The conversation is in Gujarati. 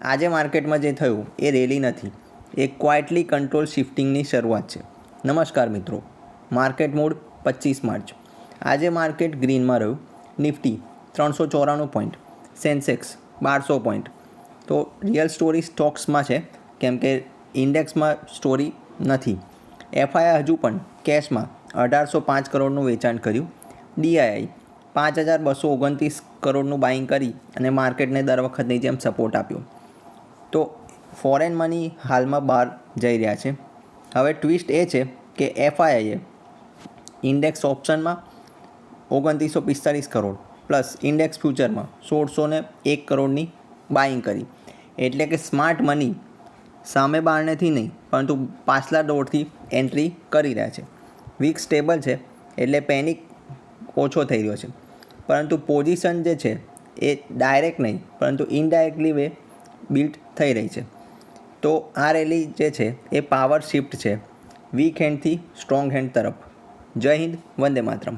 આજે માર્કેટમાં જે થયું એ રેલી નથી, એ ક્વાઇટલી કંટ્રોલ શિફ્ટિંગની શરૂઆત છે. નમસ્કાર મિત્રો, માર્કેટ મોડ 25 માર્ચ. આજે માર્કેટ ગ્રીનમાં રહ્યું. Nifty 394 point, Sensex 1200 point. તો રિયલ સ્ટોરી સ્ટોક્સમાં છે, કેમ કે ઇન્ડેક્સમાં સ્ટોરી નથી. એફઆઈ હજુ પણ કેશમાં 1805 કરોડનું વેચાણ કર્યું. ડીઆઈઆઈ 5229 કરોડનું બાઇંગ કરી અને માર્કેટને દર વખતની જેમ સપોર્ટ આપ્યો. તો ફોરેન મની હાલમાં બહાર જઈ રહ્યા છે. હવે ટ્વિસ્ટ એ છે કે FIA index ઓપ્શનમાં 2945 crore plus index ફ્યુચરમાં 1601 કરોડની બાઇંગ કરી. એટલે કે સ્માર્ટ મની સામે બારણેથી નહીં પરંતુ પાછલા દોરથી એન્ટ્રી કરી રહ્યા છે. વીક સ્ટેબલ છે એટલે પેનિક ઓછો થઈ રહ્યો છે, પરંતુ પોઝિશન જે છે એ ડાયરેક્ટ નહીં પરંતુ ઇનડાયરેક્ટલી વે બિલ્ડ થઈ રહી છે. તો આ રેલી જે છે એ પાવર શિફ્ટ છે વીક હેન્ડથી સ્ટ્રોંગ હેન્ડ તરફ. જય હિન્દ, વંદે માતરમ.